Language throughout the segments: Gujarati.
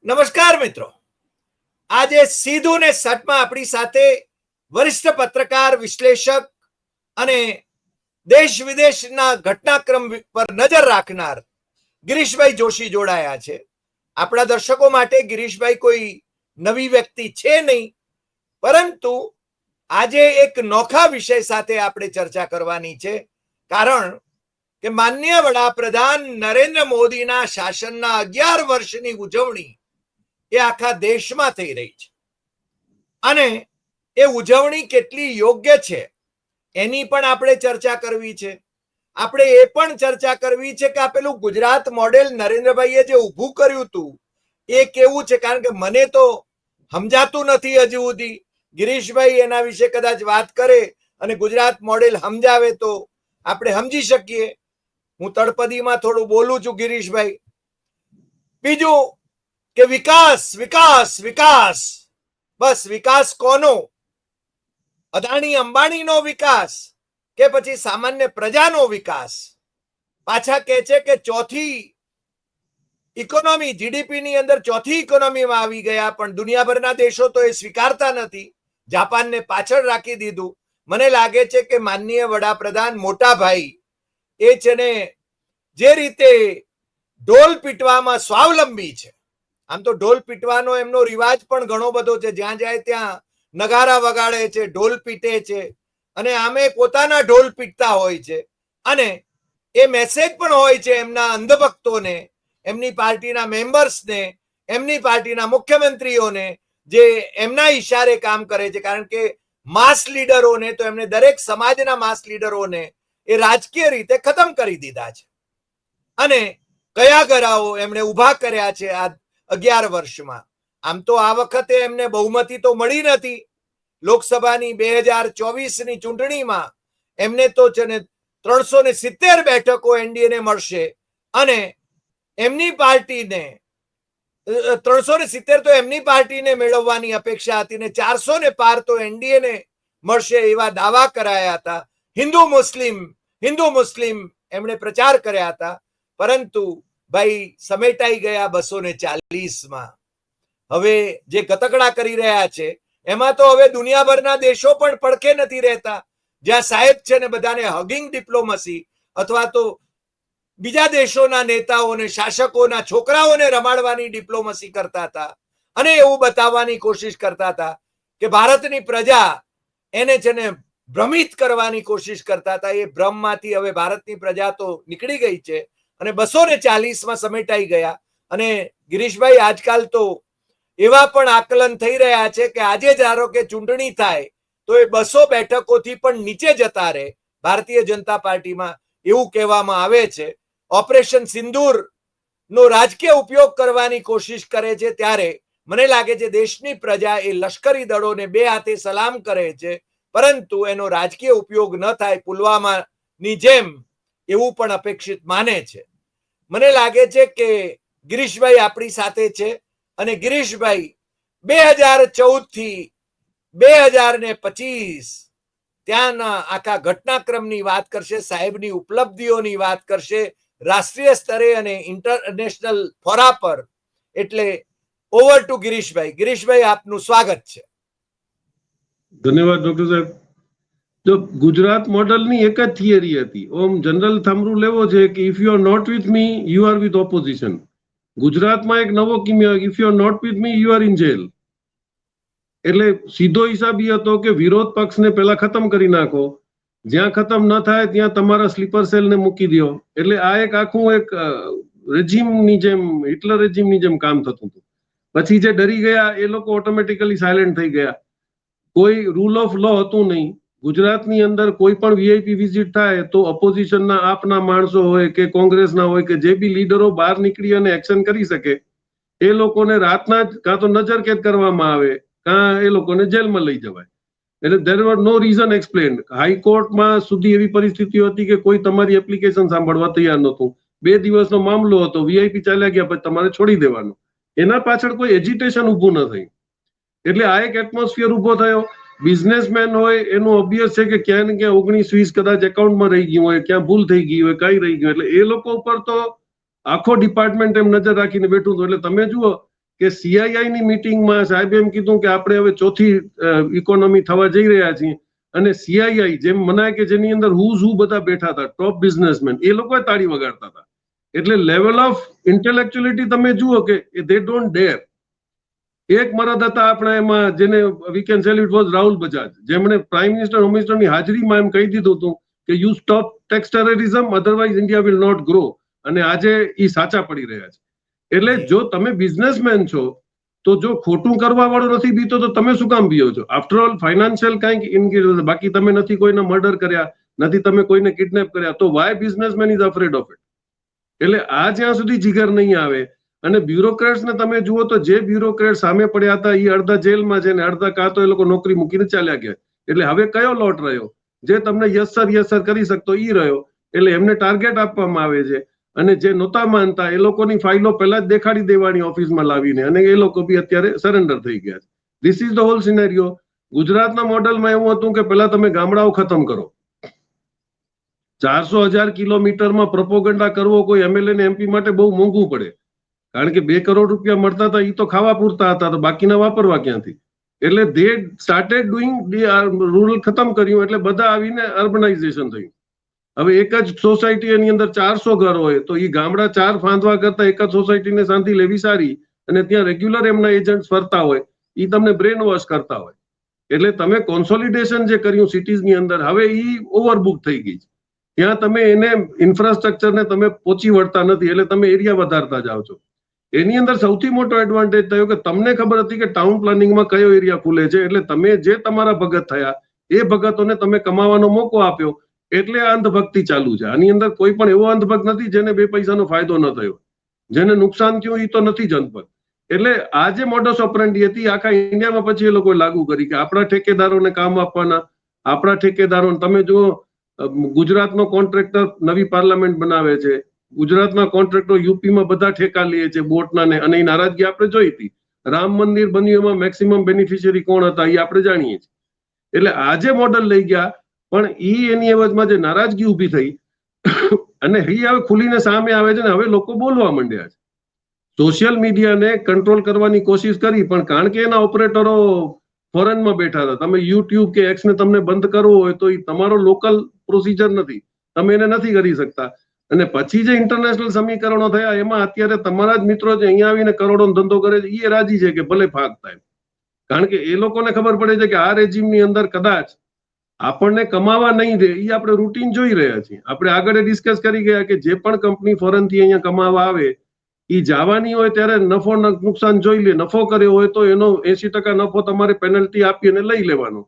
નમસ્કાર મિત્રો, આજે સીધું ને સટમાં આપણી સાથે વરિષ્ઠ પત્રકાર, વિશ્લેષક અને દેશ વિદેશના ઘટનાક્રમ પર નજર રાખનાર ગિરીશભાઈ જોશી જોડાયા છે. આપણા દર્શકો માટે ગિરીશભાઈ કોઈ નવી વ્યક્તિ છે નહીં, પરંતુ આજે એક નોખા વિષય સાથે આપણે ચર્ચા કરવાની છે. કારણ કે માનનીય વડાપ્રધાન નરેન્દ્ર મોદીના શાસનના 11 વર્ષની ઉજવણી એ આખા દેશમાં થઈ રહી છે અને એ ઉજવણી કેટલી યોગ્ય છે એની પણ આપણે ચર્ચા કરવી છે. આપણે એ પણ ચર્ચા કરવી છે કે આ પેલું ગુજરાત મોડેલ નરેન્દ્રભાઈએ જે ઊભું કર્યું હતું એ કેવું છે, કારણ કે મને તો સમજાતું નથી હજુ સુધી. ગિરીશભાઈ એના વિશે કદાચ વાત કરે અને ગુજરાત મોડેલ સમજાવે તો આપણે સમજી શકીએ. હું તળપદીમાં થોડું બોલું છું ગિરીશભાઈ. બીજું કે વિકાસ વિકાસ વિકાસ, બસ વિકાસ કોનો? અદાણી અંબાણીનો વિકાસ કે પછી સામાન્ય પ્રજાનો વિકાસ? પાછા કહે છે કે ચોથી ઇકોનોમી, જીડીપી ની અંદર ચોથી ઇકોનોમીમાં આવી ગયા, પણ દુનિયાભરના દેશો તો એ સ્વીકારતા નથી. જાપાનને પાછળ રાખી દીધું. મને લાગે છે કે માનનીય વડાપ્રધાન મોટા ભાઈ એ છે ને જે રીતે ઢોલ પીટવામાં સ્વાવલંબી છે, આમ તો ઢોલ પીટવાનો એમનો રિવાજ પણ ઘણો બધો છે. જ્યાં જાય ત્યાં નગારા વગાડે છે, ઢોલ પીટે છે અને આમે પોતાના ઢોલ પીટતા હોય છે. અને એ મેસેજ પણ હોય છે એમના અંધભક્તોને, એમની પાર્ટીના મેમ્બર્સને, એમની પાર્ટીના મુખ્યમંત્રીઓને, જે એમના ઈશારે કામ કરે છે. કારણ કે માસ લીડરોને તો એમને દરેક સમાજના માસ લીડરોને એ રાજકીય રીતે ખતમ કરી દીધા છે. અને કયા ગરાઓ એમણે ઉભા કર્યા છે આ 11 વર્ષમાં. આમ તો આ વખતે એમને બહુમતી તો મળી નથી. લોકસભાની 2024ની ચૂંટણીમાં એમને તો છે ને 370 બેઠકો એનડીએને મળશે અને એમની પાર્ટીને 370 તો એમની પાર્ટીને મેળવવાની અપેક્ષા હતી ને 400 ને પાર તો એનડીએને મળશે એવા દાવા કરાયા હતા. હિન્દુ મુસ્લિમ એમણે પ્રચાર કર્યા હતા, પરંતુ ભાઈ સમેટાઈ ગયા 240માં. હવે જે ગતકડા કરી રહ્યા છે એમાં તો હવે દુનિયાભરના દેશો પણ પડખે નથી રહેતા. જ્યાં સાહેબ છે ને બધાને હગિંગ ડિપ્લોમસી અથવા તો બીજા દેશોના નેતાઓને, શાસકોના છોકરાઓને રમાડવાની ડિપ્લોમસી કરતા હતા અને એવું બતાવવાની કોશિશ કરતા હતા કે ભારતની પ્રજા એને છે ને ભ્રમિત કરવાની કોશિશ કરતા હતા. એ ભ્રમમાંથી હવે ભારતની પ્રજા તો નીકળી ગઈ છે અને 240માં સમેટાઈ ગયા. અને ગિરીશભાઈ, આજકાલ તો એવા પણ આકલન થઈ રહ્યા છે કે આજે ધારો કે ચૂંટણી થાય તો એ 200 બેઠકોથી પણ નીચે જતા રહે ભારતીય જનતા પાર્ટીમાં, એવું કહેવામાં આવે છે. ઓપરેશન સિંદૂર નો રાજકીય ઉપયોગ કરવાની કોશિશ કરે છે ત્યારે મને લાગે છે દેશની પ્રજા એ લશ્કરી દળોને 2 હાથે સલામ કરે છે, પરંતુ એનો રાજકીય ઉપયોગ ન થાય પુલવામાની જેમ, એવું પણ અપેક્ષિત માને છે. મને લાગે છે કે ગિરીશભાઈ આપણી સાથે છે અને ગિરીશભાઈ 2014 થી 2025 ત્યાંના આખા ઘટનાક્રમની વાત કરશે, સાહેબની ઉપલબ્ધિઓની વાત કરશે રાષ્ટ્રીય સ્તરે અને ઇન્ટરનેશનલ ફોરા પર. એટલે ઓવર ટુ ગિરીશભાઈ. ગિરીશભાઈ, આપનું સ્વાગત છે. ધન્યવાદ ડોક્ટર સાહેબ. જો ગુજરાત મોડલની એક જ થિયરી હતી, ઓમ જનરલ થામરૂ લેવો છે કે if you are not with me you are with opposition. ગુજરાતમાં એક નવો કિમિયો, if you are not with me you are in jail. એટલે સીધો હિસાબ એ હતો કે વિરોધ પક્ષને પહેલા ખતમ કરી નાખો, જ્યાં ખતમ ન થાય ત્યાં તમારા સ્લીપર સેલને મૂકી દો. એટલે આ એક આખું એક રેજીમની જેમ, હિટલર રેજીમની જેમ કામ થતું હતું. પછી જે ડરી ગયા એ લોકો ઓટોમેટિકલી સાયલેન્ટ થઈ ગયા. કોઈ રૂલ ઓફ લો હતું નહીં. ગુજરાતની અંદર કોઈ પણ વીઆઈપી વિઝિટ થાય તો ઓપોઝિશનના આપના માણસો હોય કે કોંગ્રેસના હોય કે જે બી લીડરો બહાર નીકળી અને એક્શન કરી શકે એ લોકોને રાતના જ કાં તો નજરકેદ કરવામાં આવે કાં એ લોકોને જેલમાં લઈ જવાય. એટલે there were no reason explained. હાઈકોર્ટમાં સુધી એવી પરિસ્થિતિ હતી કે કોઈ તમારી એપ્લિકેશન સાંભળવા તૈયાર નહોતું. 2 દિવસનો મામલો હતો, વીઆઈપી ચાલ્યા ગયા પછી તમારે છોડી દેવાનું. એના પાછળ કોઈ એજિટેશન ઊભું ન થયું. એટલે આ એક એટમોસ્ફિયર ઊભો થયો. બિઝનેસમેન હોય એનું ઓબ્વિયસ છે કે ક્યાં ને ક્યાં 19-20 કદાચ એકાઉન્ટમાં રહી ગયું હોય, ક્યાં ભૂલ થઈ ગઈ હોય, કઈ રહી ગયું. એટલે એ લોકો ઉપર તો આખો ડિપાર્ટમેન્ટ એમ નજર રાખીને બેઠું હતું. એટલે તમે જુઓ કે CII ની મિટિંગમાં સાહેબે એમ કીધું કે આપણે હવે ચોથી ઇકોનોમી થવા જઈ રહ્યા છીએ, અને CII જેમ મનાય કે જેની અંદર હું બધા બેઠા હતા ટોપ બિઝનેસમેન, એ લોકો તાળી વગાડતા હતા. એટલે લેવલ ઓફ ઇન્ટેલેક્ચ્યુઅલિટી તમે જુઓ કે દે ડોન્ટ ડેર. એક મરદ હતા આપણા એમાં, જેને we can cell it was Rahul Bajaj, જેમણે પ્રાઇમ મિનિસ્ટર હોમ મિનિસ્ટરની હાજરીમાં એમ કહી દીધું હતું કે you stop tax terrorism, otherwise India will not grow. અને આજે એ સાચા પડી રહ્યા છે. એટલે જો તમે બિઝનેસમેન છો તો જો ખોટું કરવા વાળો નથી બીતો તો તમે શું કામ બીઓ છો? આફ્ટર ઓલ ફાઇનાન્શિયલ કંઈક બાકી તમે નથી કોઈને મર્ડર કર્યા, નથી તમે કોઈને કિડનેપ કર્યા, તો why businessman is afraid of it? એટલે આ જ્યાં સુધી જીગર નહીં આવે, અને બ્યુરોક્રેટ્સને તમે જુઓ તો જે બ્યુરોક્રેટ સામે પડ્યા હતા એ અડધા જેલમાં છે ને અડધા કાં તો એ લોકો નોકરી મૂકીને ચાલ્યા ગયા. એટલે હવે કયો લોટ રહ્યો? જે તમને યસ સર કરી શકતો ઈ રહ્યો. એટલે એમને ટાર્ગેટ આપવામાં આવે છે, અને જે નહોતા માનતા એ લોકોની ફાઇલો પહેલા જ દેખાડી દેવાની ઓફિસમાં લાવીને, અને એ લોકો બી અત્યારે સરેન્ડર થઈ ગયા છે. This is the whole scenario. ગુજરાતના મોડલમાં એવું હતું કે પહેલા તમે ગામડાઓ ખતમ કરો. 400,000 કિલોમીટરમાં પ્રોપોગન્ડા કરવો કોઈ MLA ને MP માટે બહુ મોંઘું પડે, કારણ કે 2 કરોડ રૂપિયા મળતા હતા એ તો ખાવા પૂરતા હતા, તો બાકીના વાપરવા ક્યાંથી? એટલે દે સ્ટાર્ટેડ ડુઈંગ રૂરલ ખતમ કર્યું, એટલે બધા આવીને અર્બનાઇઝેશન થયું. હવે એક જ સોસાયટીની અંદર 400 ઘર હોય તો એ ગામડા 4 ફાંદવા કરતા એક જ સોસાયટીને શાંતિ લેવી સારી, અને ત્યાં રેગ્યુલર એમના એજન્ટ ફરતા હોય, એ તમને બ્રેન વોશ કરતા હોય. એટલે તમે કોન્સોલિડેશન જે કર્યું સિટીઝની અંદર, હવે એ ઓવરબુક થઈ ગઈ છે. ત્યાં તમે એને ઇન્ફ્રાસ્ટ્રક્ચરને તમે પહોંચી વળતા નથી, એટલે તમે એરિયા વધારતા જાઓ છો. એની અંદર સૌથી મોટો એડવાન્ટેજ થયો કે તમને ખબર હતી કે ટાઉન પ્લાનિંગમાં કયો એરિયા ખુલે છે, એટલે તમે જે તમારા ભગત થયા એ ભગતોને તમે કમાવાનો મોકો આપ્યો, એટલે આ અંધભક્તિ ચાલુ છે. આની અંદર કોઈ પણ એવો અંધભક્ત નથી જેને 2 પૈસાનો ફાયદો ન થયો, જેને નુકસાન થયું એ તો નથી જ અંધભક્ત. એટલે આ જે મોડસ ઓપરેન્ડી હતી આખા ઇન્ડિયામાં પછી એ લોકોએ લાગુ કરી કે આપણા ઠેકેદારોને કામ આપવાના, આપણા ઠેકેદારોને. તમે જુઓ ગુજરાતનો કોન્ટ્રાક્ટર નવી પાર્લામેન્ટ બનાવે છે, ગુજરાતના કોન્ટ્રાક્ટર યુપીમાં બધા ઠેકા લે છે બોટના ને, અને એ નારાજગી આપણે જોઈ હતી. રામ મંદિર બન્યું એમાં મેક્સિમમ બેનિફિશિયરી કોણ હતા એ આપણે જાણીએ છીએ. એટલે આ જે મોડલ લઈ ગયા, પણ એની એવજમાં જે નારાજગી ઉભી થઈ અને એ હવે ખુલીને સામે આવે છે ને હવે લોકો બોલવા માંડ્યા છે. સોશિયલ મીડિયાને કંટ્રોલ કરવાની કોશિશ કરી, પણ કારણ કે એના ઓપરેટરો ફોરેનમાં બેઠા હતા. તમે યુટ્યુબ કે એક્સ ને તમને બંધ કરવો હોય તો એ તમારો લોકલ પ્રોસિજર નથી, તમે એને નથી કરી શકતા. અને પછી જે ઇન્ટરનેશનલ સમીકરણો થયા એમાં અત્યારે તમારા જ મિત્રો જે અહીંયા આવીને કરોડોનો ધંધો કરે છે એ રાજી છે કે ભલે ભાગ થાય, કારણ કે એ લોકોને ખબર પડે છે કે આ રેજીમની અંદર કદાચ આપણને કમાવા નહીં દે. એ આપણે રૂટીન જોઈ રહ્યા છીએ. આપણે આગળ ડિસ્કસ કરી ગયા કે જે પણ કંપની ફોરેનથી અહીંયા કમાવા આવે એ જવાની હોય ત્યારે નફો નુકસાન જોઈ લે. નફો કર્યો હોય તો એનો 80% નફો તમારે પેનલ્ટી આપી અને લઈ લેવાનો.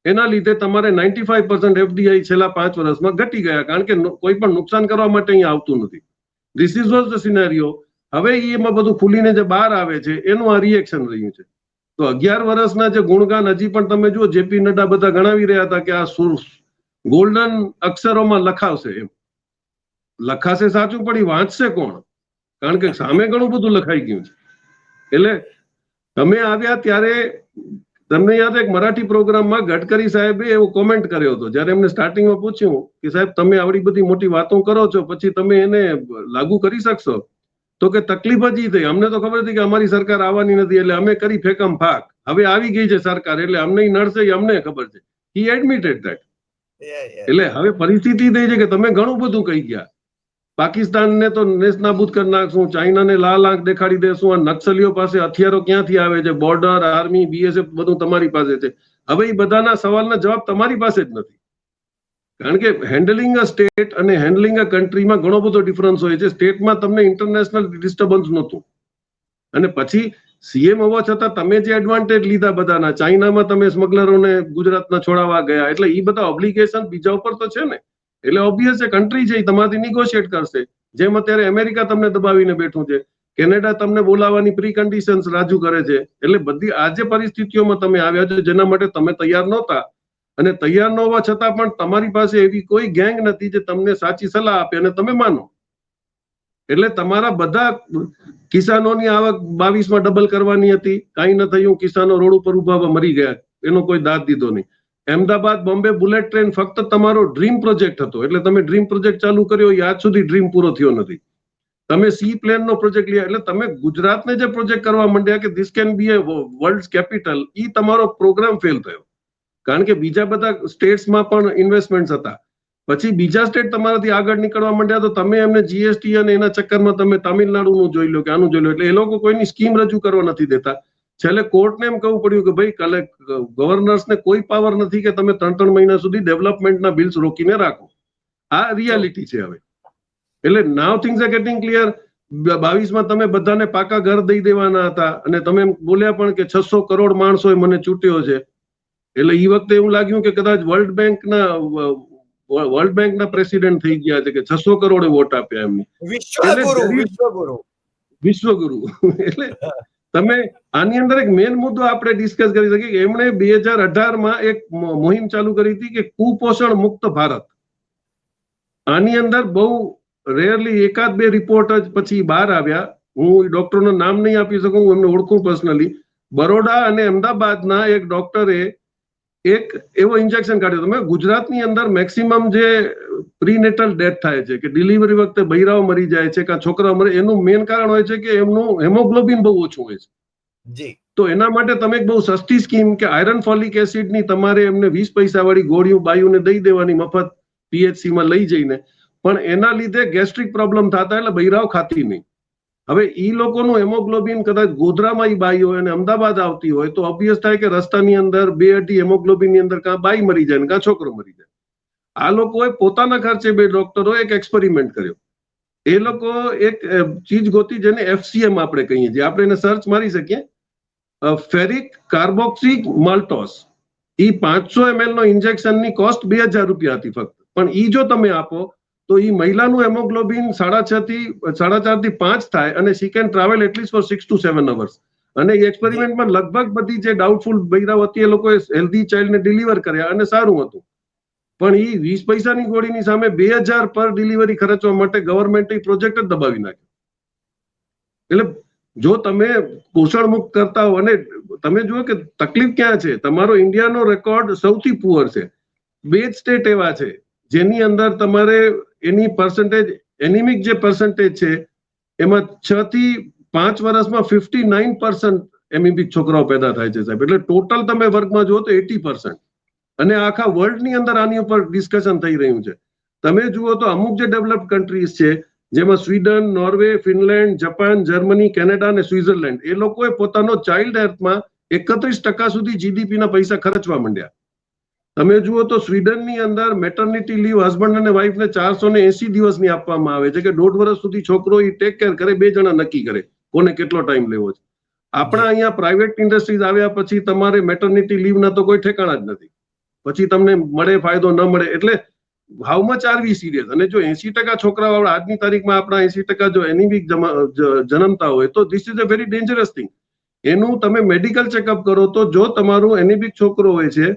એના લીધે તમારે 95% FDI છેલ્લા 5 વર્ષમાં ઘટી ગયા, કારણ કે કોઈ પણ નુકસાન કરવા માટે અહીંયા આવતું નથી. This is was the scenario. હવે એમાં બધું ખુલીને જે બહાર આવે છે એનું આ રિએક્શન રહ્યું છે. તો 11 વર્ષના જે ગુણગાન હજી પણ તમે જુઓ, JP નડ્ડા બધા ગણાવી રહ્યા હતા કે આ ગોલ્ડન અક્ષરોમાં લખાવશે. એમ લખાશે સાચું, પણ એ વાંચશે કોણ? કારણ કે સામે ઘણું બધું લખાઈ ગયું છે. એટલે તમે આવ્યા ત્યારે તમને યાદ એક મરાઠી પ્રોગ્રામમાં ગડકરી સાહેબે એવો કોમેન્ટ કર્યો હતો, જયારે એમને સ્ટાર્ટિંગમાં પૂછ્યું કે સાહેબ તમે આવડી બધી મોટી વાતો કરો છો, પછી તમે એને લાગુ કરી શકશો? તો કે તકલીફ જ થઈ, અમને તો ખબર હતી કે અમારી સરકાર આવવાની નથી, એટલે અમે કરી ફેકમ ફાક. હવે આવી ગઈ છે સરકાર, એટલે અમને નડશે એ અમને ખબર છે. હી એડમિટેડ ધેટ. એટલે હવે પરિસ્થિતિ થઈ છે કે તમે ઘણું બધું કહી ગયા. પાકિસ્તાનને તો નેસ્તનાબૂદ કરી નાખશું, ચાઇનાને લાલ આંખ દેખાડી દેશું, આ નક્સલીઓ પાસે હથિયારો ક્યાંથી આવે છે, બોર્ડર, આર્મી, BSF બધું તમારી પાસે છે. હવે એ બધાના સવાલના જવાબ તમારી પાસે જ નથી, કારણ કે હેન્ડલિંગ અ સ્ટેટ અને હેન્ડલિંગ અ કન્ટ્રીમાં ઘણો બધો ડિફરન્સ હોય છે. સ્ટેટમાં તમને ઇન્ટરનેશનલ ડિસ્ટર્બન્સ નહોતું, અને પછી CM હોવા છતાં તમે જે એડવાન્ટેજ લીધા બધાના, ચાઇનામાં તમે સ્મગલરોને ગુજરાતના છોડાવવા ગયા, એટલે એ બધા ઓબ્લિગેશન બીજા ઉપર તો છે ને. એટલે ઓબ્વિયસ એ કન્ટ્રી છે, તમારાથી નિગોશિએટ કરશે. જેમ અત્યારે અમેરિકા તમને દબાવીને બેઠું છે, કેનેડા તમને બોલાવવાની પ્રી કન્ડિશન્સ રાજુ કરે છે. એટલે બધી આ જે પરિસ્થિતિઓમાં તમે આવ્યા છો જેના માટે તમે તૈયાર નહોતા, અને તૈયાર ન હોવા છતાં પણ તમારી પાસે એવી કોઈ ગેંગ નથી જે તમને સાચી સલાહ આપે અને તમે માનો. એટલે તમારા બધા કિસાનોની આવક 22માં ડબલ કરવાની હતી, કાંઈ ન થયું. કિસાનો રોડ ઉપર ઉભા મરી ગયા, એનો કોઈ દાદ દીધો નહીં. અહેમદાબાદ બોમ્બે બુલેટ ટ્રેન ફક્ત તમારો ડ્રીમ પ્રોજેક્ટ હતો, એટલે તમે ડ્રીમ પ્રોજેક્ટ ચાલુ કર્યો, એ આજ સુધી ડ્રીમ પૂરો થયો નથી. તમે સી પ્લેન નો પ્રોજેક્ટ લ્યા, એટલે તમે ગુજરાતને જે પ્રોજેક્ટ કરવા માંડ્યા કે this can be a world capital, ઈ તમારો પ્રોગ્રામ ફેલ થયો. કારણ કે બીજા બધા સ્ટેટ્સમાં પણ ઇન્વેસ્ટમેન્ટ હતા. પછી બીજા સ્ટેટ તમારાથી આગળ નીકળવા માંડ્યા તો તમે એમને જીએસટી અને એના ચક્કરમાં તમે તામિલનાડુનું જોઈ લો કે આનું જોઈ લો, એટલે એ લોકો કોઈની સ્કીમ રજૂ કરવા નથી દેતા. છેલ્લે કોર્ટને એમ કહવું પડ્યું કે ભાઈ ગવર્નર્સને કોઈ પાવર નથી કે તમે 3 મહિના સુધી ડેવલપમેન્ટના બિલ્સ રોકીને રાખો. આ રિયાલિટી છે હવે. એટલે નાવ થિંગ્સ આર ગેટિંગ ક્લિયર. 22માં તમે બધાને પાકા ઘર દઈ દેવાના હતા અને તમે એમ બોલ્યા પણ કે 600 કરોડ માણસોએ મને ચૂંટ્યો છે. એટલે એ વખતે એવું લાગ્યું કે કદાચ વર્લ્ડ બેંકના પ્રેસિડેન્ટ થઈ ગયા છે કે 600 કરોડે વોટ આપ્યા એમને. વિશ્વગુરુ. એટલે તમે આની અંદર એક મેઇન મુદ્દો આપણે ડિસ્કસ કરી શકીએ કે એમણે 2018માં એક મુહિમ ચાલુ કરી હતી કે કુપોષણ મુક્ત ભારત. આની અંદર બહુ રેરલી 1-2 રિપોર્ટ જ પછી બહાર આવ્યા. હું ડોક્ટરનું નામ નહીં આપી શકું, હું એમને ઓળખું પર્સનલી. બરોડા અને અમદાવાદના એક ડોક્ટરે એક એવો ઇન્જેક્શન કાઢ્યો. તમે ગુજરાતની અંદર મેક્સિમમ જે પ્રીનેટલ ડેથ થાય છે કે ડિલિવરી વખતે બૈરાઓ મરી જાય છે કે છોકરાઓ મરે, એનું મેઇન કારણ હોય છે કે એમનું હેમોગ્લોબિન બહુ ઓછું હોય છે. તો એના માટે તમે એક બહુ સસ્તી સ્કીમ કે આયરન ફોલિક એસિડની તમારે એમને 20 પૈસા વાળી ગોળીઓ બાયુને દઈ દેવાની મફત પીએચસીમાં લઈ જઈને, પણ એના લીધે ગેસ્ટ્રિક પ્રોબ્લેમ થતા એટલે બૈરાઓ ખાતી નહીં. હવે ઈ લોકોનું હેમોગ્લોબિન કદાચ ગોધરામાં બાઈ હોય અને અમદાવાદ આવતી હોય તો ઓબ્વિયસ થાય કે રસ્તાની અંદર 2 અઢી હેમોગ્લોબિન ની અંદર કાં બાઈ મરી જાય ને કાં છોકરો મરી જાય. આ લોકોએ પોતાના ખર્ચે 2 ડોક્ટરો એક એક્સપેરિમેન્ટ કર્યો. એ લોકો એક ચીજ ગોતી જેને FCM આપણે કહીએ છીએ, આપણે એને સર્ચ મારી શકીએ, ફેરિક કાર્બોક્સિક માલ્ટોસ. ઈ 500 ml નો ઇન્જેક્શનની કોસ્ટ 2000 રૂપિયા હતી ફક્ત. પણ ઈ જો તમે આપો તો ઈ મહિલાનું હેમોગ્લોબિન 4.5 થી 5 થાય અને she can travel at least for 6 to 7 hours. અને એ એક્સપેરિમેન્ટમાં લગભગ બધી જે ડાઉટફુલ બૈરાઓ હતી એ લોકોએ હેલ્ધી ચાઇલ્ડને ડિલિવર કર્યા અને સારું હતું. પણ ઈ 20 પૈસાની ગોળીની સામે 2000 પર ડિલિવરી ખર્ચવા માટે ગવર્મેન્ટે પ્રોજેક્ટ જ દબાવી નાખ્યો. એટલે જો તમે પોષણ મુક્ત કરતા હો, અને તમે જુઓ કે તકલીફ ક્યાં છે, તમારો ઇન્ડિયાનો રેકોર્ડ સૌથી પુઅર છે. 2 જ સ્ટેટ એવા છે જેની અંદર તમારે એની પર્સન્ટેજ એનિમિક જે પર્સન્ટેજ છે એમાં 6 થી 5 વર્ષમાં 59% એમિક છોકરાઓ પેદા થાય છે સાહેબ. એટલે ટોટલ તમે વર્ગમાં જુઓ તો 80%. અને આખા વર્લ્ડની અંદર આની ઉપર ડિસ્કશન થઈ રહ્યું છે. તમે જુઓ તો અમુક જે ડેવલપ કન્ટ્રીઝ છે જેમાં Sweden, Norway, Finland, Japan, Germany, Canada અને સ્વિટ્ઝરલેન્ડ, એ લોકોએ પોતાનો ચાઇલ્ડ હેલ્થમાં 31% સુધી જીડીપીના પૈસા ખર્ચવા માંડ્યા. તમે જુઓ તો સ્વીડનની અંદર મેટર્નિટી લીવ હસબન્ડ અને વાઇફને 480 દિવસની આપવામાં આવે છે કે 1.5 વર્ષ સુધી છોકરો ઈ ટેક કેર કરે, 2 જણા નક્કી કરે કોને કેટલો ટાઈમ લેવો છે. આપણા અહીંયા પ્રાઇવેટ ઇન્ડસ્ટ્રીઝ આવ્યા પછી તમારે મેટર્નિટી લીવના તો કોઈ ઠેકાણા જ નથી. પછી તમને મળે ફાયદો ન મળે. એટલે how much are we serious? અને જો 80% છોકરાઓ આજની તારીખમાં આપણા 80% જો એનિમિક જન્મતા હોય તો this is a very dangerous thing. એનું તમે મેડિકલ ચેકઅપ કરો તો જો તમારું એનિમિક છોકરો હોય છે,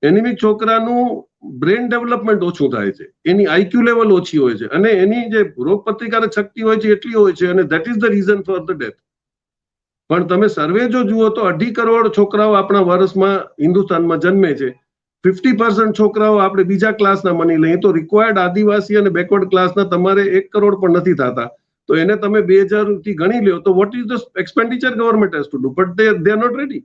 એનિમિક છોકરાનું બ્રેન ડેવલપમેન્ટ ઓછું થાય છે, એની આઈક્યુ લેવલ ઓછી હોય છે અને એની જે રોગ પ્રતિકારક શક્તિ હોય છે એટલી હોય છે, અને that is the reason for the death. પણ તમે સર્વે જો જુઓ તો 2.5 કરોડ છોકરાઓ આપણા વર્ષમાં હિન્દુસ્તાનમાં જન્મે છે. 50% છોકરાઓ આપણે બીજા ક્લાસના માની લઈએ તો રિક્વાયર્ડ આદિવાસી અને બેકવર્ડ ક્લાસના તમારે 1 કરોડ પણ નથી થતા. તો એને તમે 2000 થી ગણી લ્યો તો what is the expenditure government has to do, but they are not ready.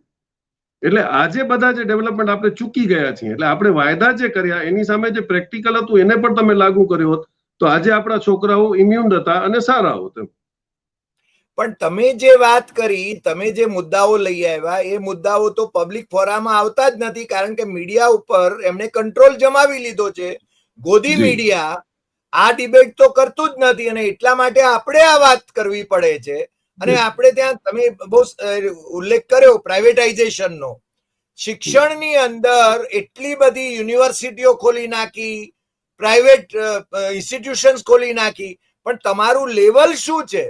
એટલે આજે બધા જે ડેવલપમેન્ટ આપણે ચૂકી ગયા છીએ. એટલે આપણે વાયદા જે કર્યા એની સામે જે પ્રેક્ટિકલ હતું એને પણ તમે લાગુ કર્યો હોત તો આજે આપણા છોકરાઓ ઇમ્યુન હતા અને સારા હોત. પણ તમે જે વાત કરી, તમે જે મુદ્દાઓ લઈ આવ્યા, એ મુદ્દાઓ તો પબ્લિક ફોરામાં આવતા જ નથી, કારણ કે મીડિયા ઉપર એમણે કંટ્રોલ જમાવી લીધો છે. ગોદી મીડિયા આ ડિબેટ તો કરતું જ નથી અને એટલા માટે આપણે આ વાત કરવી પડે છે. અને આપણે ત્યાં તમે બહુ ઉલ્લેખ કર્યો પ્રાઇવેટાઇઝેશનનો. શિક્ષણની અંદર એટલી બધી યુનિવર્સિટીઓ ખોલી નાખી, પ્રાઇવેટ ઇન્સ્ટિટ્યુશન્સ ખોલી નાખી, પણ તમારું લેવલ શું છે?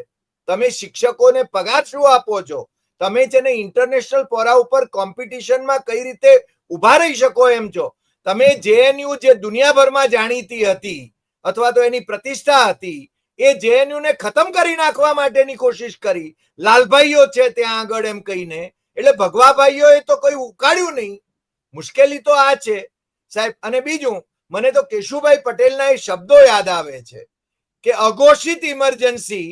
તમે શિક્ષકોને પગાર શું આપો છો? તમે છે ને ઇન્ટરનેશનલ ફોરા ઉપર કોમ્પિટિશનમાં કઈ રીતે ઉભા રહી શકો એમ છો? તમે JNU જે દુનિયાભરમાં જાણીતી હતી અથવા તો એની પ્રતિષ્ઠા હતી, એ JNU ને ખતમ કરી નાખવા માટેની કોશિશ કરી. લાલભાઈઓ છે ત્યાં આગળ એમ કહીને, એટલે ભગવાભાઈઓએ તો કોઈ ઉકાળ્યું નહીં. મુશ્કેલી તો આ છે સાહેબ. અને બીજું, મને તો કેશુભાઈ પટેલના એ શબ્દો યાદ આવે છે કે અઘોષિત ઇમરજન્સી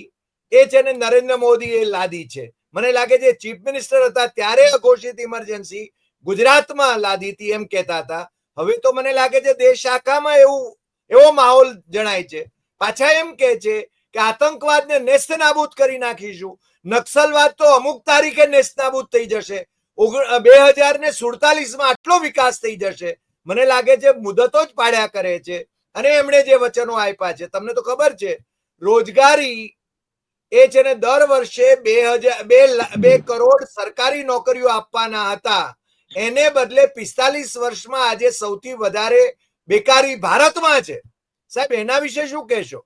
એ છે ને નરેન્દ્ર મોદીએ લાદી છે. મને લાગે છે ચીફ મિનિસ્ટર હતા ત્યારે અઘોષિત ઇમરજન્સી ગુજરાતમાં લાદી હતી એમ કહેતા હતા. હવે તો મને લાગે છે દેશ આખામાં એવો માહોલ જણાય છે. પાછા એમ કે છે કે આતંકવાદને નેસ્ત નાબૂદ કરી નાખીશું, નક્સલવાદ તો અમુક તારીખે નેસ્ત નાબૂદ થઈ જશે, 2047માં આટલો વિકાસ થઈ જશે. મને લાગે છે મુદતો જ પાડ્યા કરે છે. અને એમણે જે વચનો આપ્યા છે તમને તો ખબર છે, રોજગારી એ છે ને દર વર્ષે 2 કરોડ સરકારી નોકરીઓ આપવાના હતા. એને બદલે 45 વર્ષમાં આજે સૌથી વધારે બેકારી ભારતમાં છે. સાહેબ એના વિશે શું કહેશો?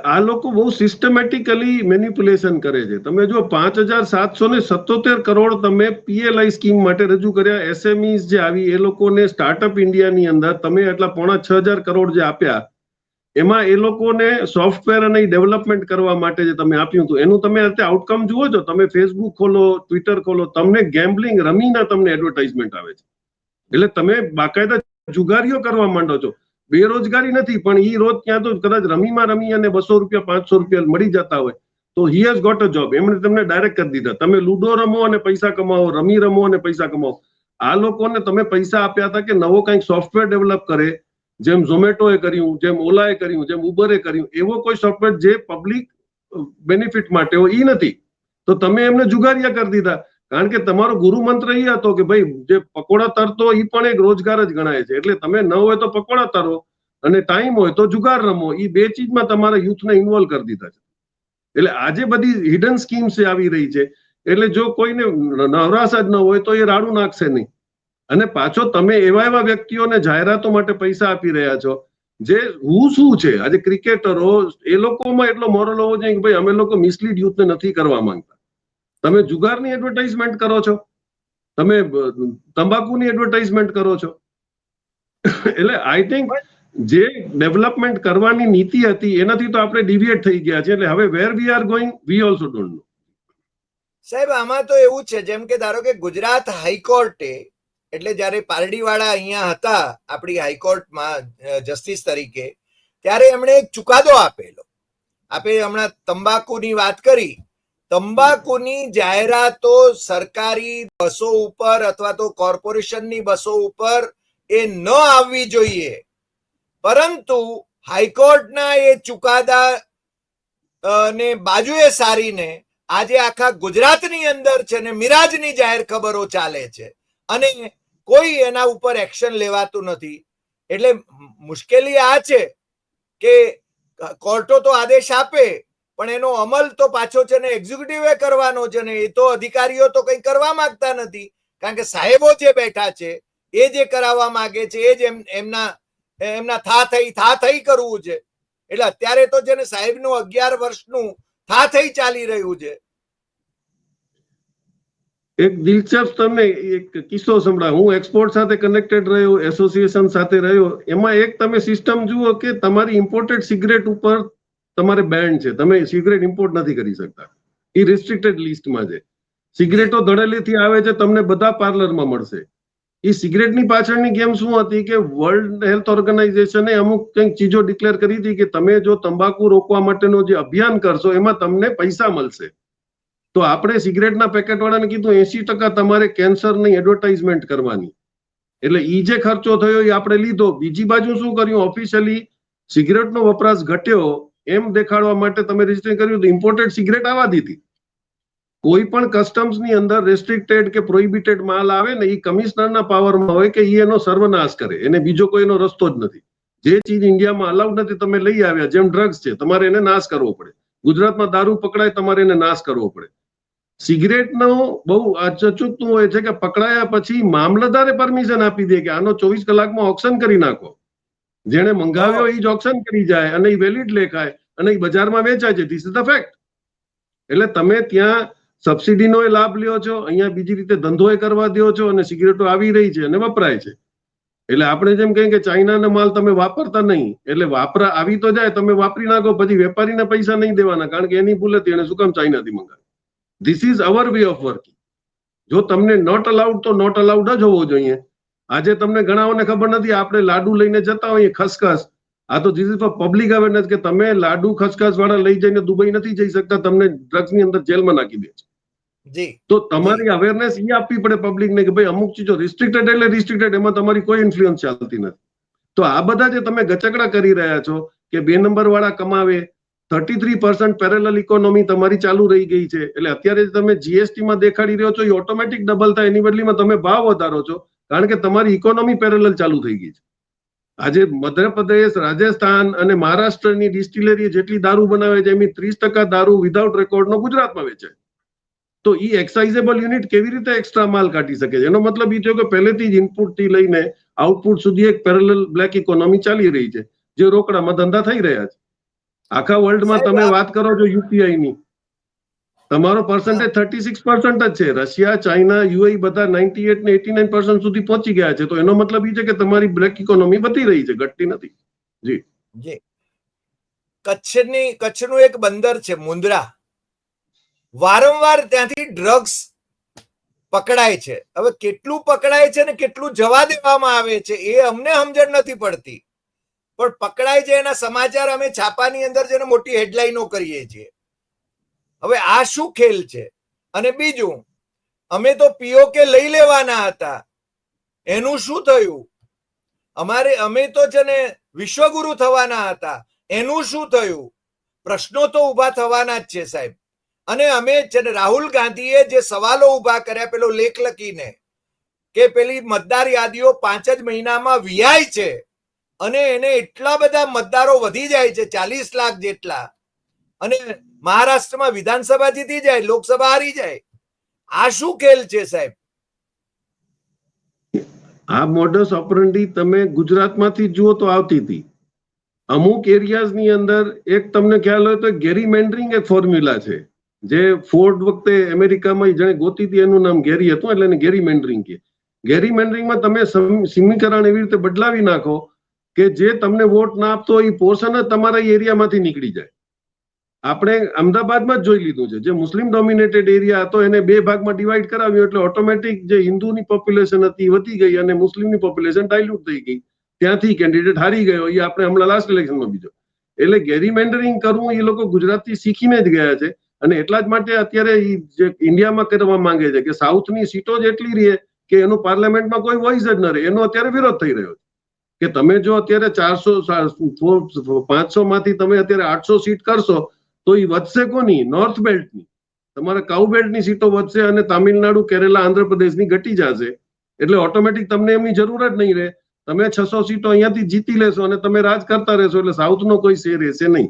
આ લોકો બહુ સિસ્ટમેટિકલી મેનિપ્યુલેશન કરે છે. તમે જો 5,777 કરોડ તમે PLI સ્કીમ માટે રજૂ કર્યા, એસએમઈસ જે આવી એ લોકોને સ્ટાર્ટઅપ ઇન્ડિયાની અંદર તમે એટલા 5,600 કરોડ જે આપ્યા, એમાં એ લોકોને સોફ્ટવેર અને ડેવલપમેન્ટ કરવા માટે જે તમે આપ્યું હતું એનું તમે અત્યારે આઉટકમ જુઓ છો. તમે ફેસબુક ખોલો, ટ્વિટર ખોલો, તમને ગેમ્બલિંગ રમીના તમને એડવર્ટાઇઝમેન્ટ આવે છે. એટલે તમે બાકાયદા જુગારીઓ કરવા માંડો છો. બેરોજગારી નથી, પણ ઈ રોજ ક્યાં તો કદાચ રમી અને 200 રૂપિયા 500 રૂપિયા મળી જતા હોય તો he has got a job. એમણે તમને ડાયરેક્ટ કરી દીધા, તમે લુડો રમો અને પૈસા કમાવો, રમી રમો અને પૈસા કમાવો. આ લોકોને તમે પૈસા આપ્યા હતા કે નવો કંઈક સોફ્ટવેર ડેવલપ કરે, જેમ ઝોમેટોએ કર્યું, જેમ ઓલાએ કર્યું, જેમ ઉબરે કર્યું. એવો કોઈ સોફ્ટવેર જે પબ્લિક બેનિફિટ માટે હોય ઈ નથી, તો તમે એમને જુગારિયા કરી દીધા. કારણ કે તમારો ગુરુ મંત્ર એ હતો કે ભાઈ જે પકોડા તરતો એ પણ એક રોજગાર જ ગણાય છે. એટલે તમે ન હોય તો પકોડા તરો અને ટાઈમ હોય તો જુગાર રમો. એ બે ચીજમાં તમારા યુથને ઇન્વોલ્વ કરી દીધા છે. એટલે આજે બધી હિડન સ્કીમ્સ આવી રહી છે. એટલે જો કોઈને નવરાશ જ ન હોય તો એ રાડું નાખશે નહીં. અને પાછો તમે એવા વ્યક્તિઓને જાહેરાતો માટે પૈસા આપી રહ્યા છો જે શું છે. આજે ક્રિકેટરો એ લોકોમાં એટલો મોરલ હોવો જોઈએ કે ભાઈ અમે લોકો મિસલીડ યુથને નથી કરવા માંગતા. તમે જુગારની એડવર્ટાઇઝમેન્ટ કરો છો, તમે તંબાકુની એડવર્ટાઇઝમેન્ટ કરો છો. એટલે આઈ થિંક જે ડેવલપમેન્ટ કરવાની નીતિ હતી એનાથી તો આપણે ડિવિએટ થઈ ગયા છે. એટલે હવે where we are going we also don't know. સાહેબ આમાં તો એવું છે, જેમ કે ધારો કે ગુજરાત હાઈકોર્ટે, એટલે જયારે પારડીવાળા અહીંયા હતા આપણી હાઈકોર્ટમાં જસ્ટિસ તરીકે, ત્યારે એમણે એક ચુકાદો આપેલો. આપણે હમણાં તંબાકુની વાત કરી, તંબાકુની જાહેરાતો સરકારી બસો ઉપર અથવા તો કોર્પોરેશનની બસો ઉપર એ ન આવવી જોઈએ, પરંતુ હાઈકોર્ટના એ ચુકાદા ને બાજુએ સારીને આજે આખા ગુજરાતની અંદર છે ને મિરાજની જાહેર ખબરો ચાલે છે અને કોઈ એના ઉપર એક્શન લેવાતું નથી. એટલે મુશ્કેલી આ છે કે કોર્ટો તો આદેશ આપે પણ એનો અમલ તો પાછો છે ને એક્ઝિક્યુટિવે કરવાનો છે ને એ તો અધિકારીઓ તો કંઈ કરવા માંગતા નથી. કારણ કે સાહેબો જે બેઠા છે એ જે કરાવવા માંગે છે એ જ એમના થા થઈ કરવું છે. એટલે અત્યારે તો છે ને સાહેબનું 11 વર્ષનું થા થઈ ચાલી રહ્યું છે. એક દિલચસ્પ તમને એક કિસ્સો સંભળાવ. હું એક્સપોર્ટ સાથે કનેક્ટેડ રહ્યો, એસોસિએશન સાથે રહ્યો. એમાં એક તમે સિસ્ટમ જુઓ કે તમારી ઇમ્પોર્ટેડ સિગરેટ ઉપર તમારે બેન છે, તમે સિગરેટ ઇમ્પોર્ટ નથી કરી શકતા. એ રિસ્ટ્રિક્ટેડ લિસ્ટમાં છે. સિગરેટો દળેલીથી આવે છે, તમને બધા પાર્લરમાં મળશે. એ સિગરેટની પાછળની ગેમ શું હતી કે વર્લ્ડ હેલ્થ ઓર્ગેનાઇઝેશને અમુક કંઈક ચીજો ડિક્લેર કરી હતી કે તમે જો તંબાકુ રોકવા માટેનો જે અભિયાન કરશો એમાં તમને પૈસા મળશે. તો આપણે સિગરેટના પેકેટ વાળાને કીધું 80% તમારે કેન્સરની એડવર્ટાઇઝમેન્ટ કરવાની. એટલે ઈ જે ખર્ચો થયો એ આપણે લીધો. બીજી બાજુ શું કર્યું, ઓફિશિયલી સિગરેટનો વપરાશ ઘટ્યો એમ દેખાડવા માટે તમે રજીસ્ટર કર્યું તો ઇમ્પોર્ટેડ સિગરેટ આવવા દીધી. કોઈ પણ કસ્ટમ્સની અંદર રેસ્ટ્રિક્ટેડ કે પ્રોહિબિટેડ માલ આવે ને એ કમિશનરના પાવરમાં હોય કે એનો સર્વનાશ કરે, એને બીજો કોઈનો રસ્તો જ નથી. જે ચીજ ઇન્ડિયામાં અલાઉડ નથી તમે લઈ આવ્યા, જેમ ડ્રગ્સ છે, તમારે એને નાશ કરવો પડે. ગુજરાતમાં દારૂ પકડાય તમારે એને નાશ કરવો પડે. સિગરેટનો બહુ અચૂકતું હોય છે કે પકડાયા પછી મામલતદારે પરમિશન આપી દે કે આનો 24 કલાકમાં ઓક્શન કરી નાખો. જેને મંગાવ્યો એ જ ઓક્શન કરી જાય અને એ વેલિડ લેખાય અને એ બજારમાં વેચાય છે. This is the fact. એટલે તમે ત્યાં સબસિડીનો લાભ લ્યો છો, અહીંયા બીજી રીતે ધંધો કરવા દો છો અને સિગરેટો આવી રહી છે અને વપરાય છે. એટલે આપણે જેમ કહીએ કે ચાઇનાનો માલ તમે વાપરતા નહીં, એટલે આવી તો જાય, તમે વાપરી નાખો, પછી વેપારીને પૈસા નહીં દેવાના કારણ કે એની ભૂલ હતી, એને શું કામ ચાઇનાથી મંગાવ્યું. This is our way of working. જો તમને નોટ અલાઉડ તો નોટ અલાઉડ જ હોવો જોઈએ. આજે તમને ઘણાઓને ખબર નથી, આપણે લાડુ લઈને જતા હોઈએ ખસખસ, આ તો this is four public awareness કે તમે લાડુ ખસખસ વાળા લઈ જઈને દુબઈ નથી જઈ શકતા, તમને ડ્રગ્સની અંદર જેલમાં નાખી દે છે. જી તો તમારી અવેરનેસ એ આપવી પડે પબ્લિકને કે ભાઈ અમુક ચીજો રિસ્ટ્રિક્ટેડ એટલે રિસ્ટ્રિક્ટેડ, એમાં તમારી કોઈ ઇન્ફ્લુઅન્સ ચાલતી નથી. તો આ બધા જે તમે ગચકડા કરી રહ્યા છો કે 2 નંબર વાળા કમાવે, 33% પેરેલલ ઇકોનોમી તમારી ચાલુ રહી ગઈ છે. એટલે અત્યારે તમે જીએસટી માં દેખાડી રહ્યો છો એ ઓટોમેટિક ડબલ થાય, એની બદલીમાં તમે ભાવ વધારો છો કારણ કે તમારી ઇકોનોમી પેરેલલ ચાલુ થઈ ગઈ છે. આજે મધ્યપ્રદેશ, રાજસ્થાન અને મહારાષ્ટ્રની ડિસ્ટિલરી જેટલી દારૂ બનાવે છે એની 30% દારૂ વિધાઉટ રેકોર્ડનો ગુજરાતમાં વેચે. તો એ એક્સાઇઝેબલ યુનિટ કેવી રીતે એક્સ્ટ્રા માલ કાઢી શકે છે? એનો મતલબ એ થયો કે પહેલેથી જ ઇનપુટ થી લઈને આઉટપુટ સુધી એક પેરેલલ બ્લેક ઇકોનોમી ચાલી રહી છે, જે રોકડામાં ધંધા થઈ રહ્યા છે. આખા વર્લ્ડમાં તમે વાત કરો છો યુપીઆઈ ની, તમારો પર્સન્ટેજ 36% જ છે. રશિયા, ચાઇના, યુએઈ બધા 98 ને 89% સુધી પહોંચી ગયા છે. તો એનો મતલબ એ છે કે તમારી બ્લેક ઇકોનોમી વધી રહી છે, ઘટતી નથી. જી જી કચ્છનું એક બંદર છે મુન્દ્રા, વારંવાર ત્યાંથી ડ્રગ્સ પકડાય છે. હવે કેટલું પકડાય છે ને કેટલું જવા દેવામાં આવે છે એ અમને સમજણ નથી પડતી, પણ પકડાય છે એના સમાચાર અમે છાપાની અંદર છે ને મોટી હેડલાઈનો કરીએ છીએ. હવે આ શું ખેલ છે? અને બીજું, અમે તો પીઓકે લઈ લેવાના હતા, એનું શું થયું? અમે તો છે ને વિશ્વગુરુ થવાના હતા, એનું શું થયું? પ્રશ્નો તો ઉભા થવાના જ છે સાહેબ. અને અમે છે ને રાહુલ ગાંધીએ જે સવાલો ઉભા કર્યા, પેલો લેખ લખીને કે પેલી મતદાર યાદીઓ 5 જ મહિનામાં વિયાય છે અને એને એટલા બધા મતદારો વધી જાય છે, 40 લાખ જેટલા, અને મહારાષ્ટ્રમાં વિધાનસભા જીતી જાય, લોકસભા હારી જાય. આ શું ખેલ છે સાહેબ? આ મોડસ ઓપરન્ડી તમે ગુજરાતમાંથી જુઓ તો આવતી હતી. અમુક એરિયાઝની અંદર એક તમને ખ્યાલ હોય તો ગેરી મેન્ડરિંગ એક ફોર્મ્યુલા છે, જે ફોર્ડ વખતે અમેરિકામાં જેને ગોતી હતી એનું નામ ગેરી હતું, એટલે એને ગેરી મેન્ડરિંગ કહે. ગેરી મેન્ડરિંગમાં તમે સમીકરણ એવી રીતે બદલાવી નાખો કે જે તમને વોટ ના આપતો એ પોર્શન જ તમારા એરિયામાંથી નીકળી જાય. આપણે અમદાવાદમાં જ જોઈ લીધું છે, જે મુસ્લિમ ડોમિનેટેડ એરિયા હતો એને 2 ભાગમાં ડિવાઈડ કરાવ્યું, એટલે ઓટોમેટિક જે હિન્દુની પોપ્યુલેશન હતી વધી ગઈ અને મુસ્લિમની પોપ્યુલેશન ડાયલ્યુટ થઈ ગઈ. ત્યાંથી કેન્ડિડેટ હારી ગયો. એ આપણે હમણાં લાસ્ટ ઇલેક્શનમાં બીજો. એટલે ગેરીમેન્ડરિંગ કરવું એ લોકો ગુજરાતથી શીખીને જ ગયા છે. અને એટલા જ માટે અત્યારે જે ઇન્ડિયામાં કરવા માંગે છે કે સાઉથની સીટો જ એટલી રહે કે એનું પાર્લામેન્ટમાં કોઈ વોઇસ જ ન રહે, એનો અત્યારે વિરોધ થઈ રહ્યો છે. કે તમે જો અત્યારે 500 માંથી તમે અત્યારે 800 સીટ કરશો તો એ વધશે કોની? નોર્થ બેલ્ટની. તમારા કાઉ બેલ્ટની સીટો વધશે અને તામિલનાડુ, કેરેલા, આંધ્રપ્રદેશની ઘટી જશે. એટલે ઓટોમેટિક તમને એમની જરૂર જ નહીં રહે. તમે 600 સીટો અહીંયાથી જીતી લેશો અને તમે રાજ કરતા રહેશો, એટલે સાઉથનો કોઈ શેર રહેશે નહીં.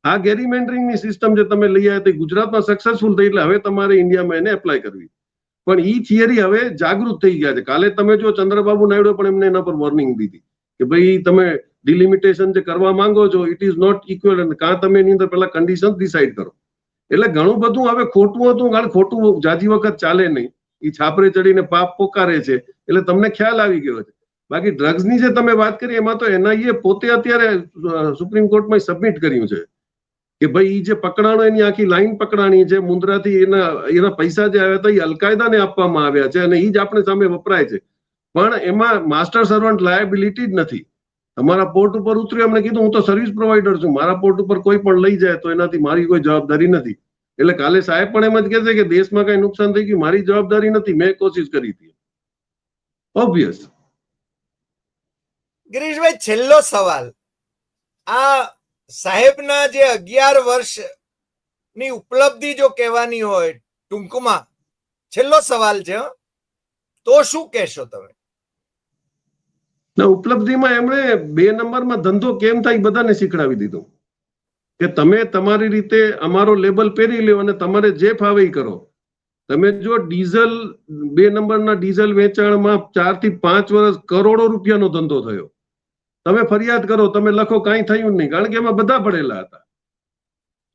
આ ગેરીમેન્ડરિંગની સિસ્ટમ જે તમે લઈ આવ્યા તે ગુજરાતમાં સક્સેસફુલ થઈ, એટલે હવે તમારે ઇન્ડિયામાં એને એપ્લાય કરવી. પણ ઈ થિયરી હવે જાગૃત થઈ ગયા છે. કાલે તમે જો ચંદ્રબાબુ નાયડુ પણ એમને એના પર વોર્નિંગ દીધી કે ભાઈ તમે ડિલિમિટેશન જે કરવા માંગો છો ઇટ ઇઝ નોટ ઇક્વલ, અને કાં તમે એની અંદર પેલા કન્ડિશન ડિસાઇડ કરો. એટલે ઘણું બધું હવે ખોટું હતું, કારણ ખોટું જાજી વખત ચાલે નહીં. એ છાપરે ચડીને પાપ પોકારે છે, એટલે તમને ખ્યાલ આવી ગયો છે. બાકી ડ્રગ્સની જે તમે વાત કરી એમાં તો એનઆઈએ પોતે અત્યારે સુપ્રીમ કોર્ટમાં સબમિટ કર્યું છે કે ભાઈ જે પકડાણો એની આખી લાઈન પકડાણી છે, મુન્દ્રાથી એના પૈસા જે આવ્યા હતા એ અલકાયદાને આપવામાં આવ્યા છે અને એ જ આપણે સામે વપરાય છે. પણ એમાં માસ્ટર સર્વન્ટ લાયબિલિટી જ નથી. તમારા પોર્ટ ઉપર ઉતર્યું, એમને કીધું હું તો સર્વિસ પ્રોવાઈડર છું, મારા પોર્ટ ઉપર કોઈ પણ લઈ જાય તો એનાથી મારી કોઈ જવાબદારી નથી. એટલે કાલે સાહેબ પણ એમ જ કહે છે કે દેશમાં કઈ નુકસાન થઈ ગયું, મારી જવાબદારી નથી, મેં કોશિશ કરી હતી. ઓબ્વિયસ. ગિરીશભાઈ, છેલ્લો સવાલ, આ સાહેબના જે 11 વર્ષની ઉપલબ્ધિ જો કહેવાની હોય ટૂંકમાં, છેલ્લો સવાલ છે, તો શું કહેશો તમે? ના, ઉપલબ્ધિમાં એમણે 2 નંબરમાં ધંધો કેમ થાય બધાને શીખડાવી દીધું કે તમે તમારી રીતે અમારો લેબલ પહેરી લ્યો અને તમારે જે ફાવે એ કરો. તમે જો ડીઝલ 2 નંબરના ડીઝલ વેચાણમાં 4 થી 5 વર્ષ કરોડો રૂપિયાનો ધંધો થયો. તમે ફરિયાદ કરો, તમે લખો, કાંઈ થયું નહીં, કારણ કે એમાં બધા પડેલા હતા.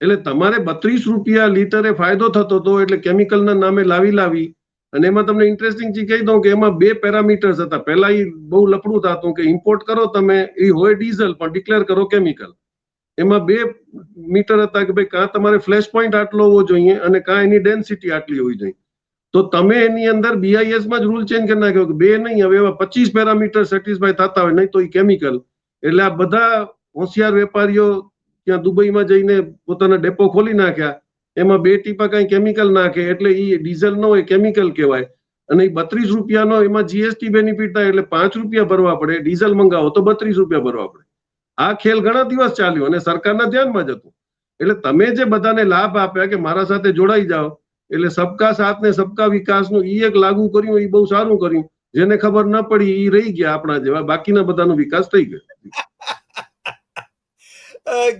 એટલે તમારે 32 રૂપિયા લીટરે ફાયદો થતો હતો. એટલે કેમિકલના નામે લાવી અને એમાં તમને ઇન્ટરેસ્ટિંગ ચીજ કહી દઉં કે એમાં 2 પેરામીટર્સ હતા. પહેલા એ બહુ લફડું થતું કે ઇમ્પોર્ટ કરો તમે, એ હોય ડીઝલ પણ ડિક્લેર કરો કેમિકલ. એમાં 2 મીટર હતા કે ભાઈ કાં તમારે ફ્લેશ પોઈન્ટ આટલો હોવો જોઈએ અને કાં એની ડેન્સિટી આટલી હોવી જોઈએ. તો તમે એની અંદર બીઆઈએસમાં જ રૂલ ચેન્જ કરી નાખ્યો કે 2 નહીં, હવે એવા 25 પેરામીટર સેટિસ્ફાય થતા હોય, નહીં તો એ કેમિકલ. એટલે આ બધા હોશિયાર વેપારીઓ ત્યાં દુબઈમાં જઈને પોતાના ડેપો ખોલી નાખ્યા, એમાં 2 ટીપા કઈ કેમિકલ નાખે એટલે એ ડીઝલ ન હોય, કેમિકલ કહેવાય. અને 32 રૂપિયાનો એમાં જીએસટી બેનિફિટ થાય એટલે 5 રૂપિયા ભરવા પડે. ડીઝલ મંગાવો તો 32 રૂપિયા ભરવા પડે. આ ખેલ ઘણા દિવસ ચાલ્યો અને સરકારના ધ્યાનમાં જ હતું. એટલે તમે જે બધાને લાભ આપ્યા કે મારા સાથે જોડાઈ જાઓ, એટલે સબકા સાથ ને સબકા વિકાસનું ઈ એક લાગુ કર્યું, એ બહુ સારું કર્યું. જેને ખબર ન પડી એ રહી ગયા આપણા જેવા, બાકીના બધાનો વિકાસ થઈ ગયો.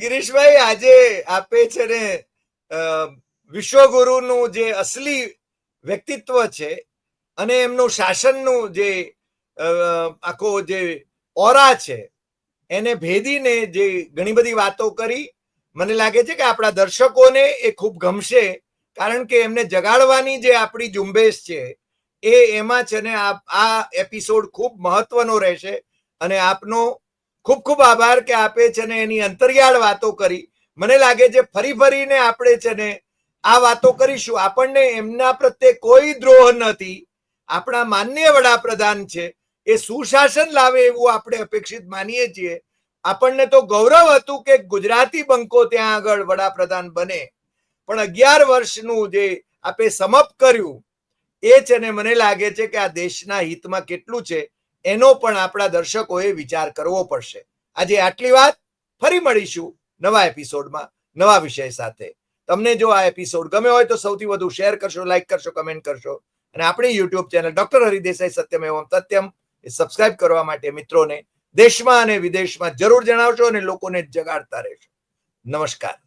ગિરીશભાઈ, આજે આપે છે ને વિશ્વગુરુનું જે અસલી વ્યક્તિત્વ છે અને એમનું શાસનનું જે આખો જે ઓરા છે એને ભેદીને જે ઘણી બધી વાતો કરી, મને લાગે છે કે આપણા દર્શકોને એ ખૂબ ગમશે, કારણ કે એમને જગાડવાની જે આપણી ઝુંબેશ છે એમાં છે ને આ એપિસોડ ખૂબ મહત્વનો રહેશે. અને આપનો ખૂબ ખૂબ આભાર કે આપે છે ને એની અંતરિયાળ વાતો કરી. મને લાગે છે ફરીને આપણે છે ને આ વાતો કરીશું. આપણને એમના પ્રત્યે કોઈ દ્રોહ નથી. આપણા માનનીય વડાપ્રધાન છે, એ સુશાસન લાવે એવું આપણે અપેક્ષિત માનીએ છીએ. આપણને તો ગૌરવ હતું કે ગુજરાતી બંકો ત્યાં આગળ વડાપ્રધાન બને, પણ 11 વર્ષનું જે આપે સમાપ્ત કર્યું એ છે ને મને લાગે છે કે આ દેશના હિતમાં કેટલું છે એનો પણ આપણા દર્શકોએ વિચાર કરવો પડશે. આજે આટલી વાત. ફરી મળીશું નવા એપિસોડમાં નવા વિષય સાથે. તમને જો આ એપિસોડ ગમ્યો હોય તો સૌથી વધુ શેર કરશો, લાઈક કરશો, કમેન્ટ કરશો અને આપણી YouTube channel doctor Hari Desai Satyam એવં Satyam એ સબસ્ક્રાઇબ કરવા માટે મિત્રોને દેશમાં અને વિદેશમાં જરૂર જણાવશો અને લોકોને જગાડતા રહેશો. નમસ્કાર.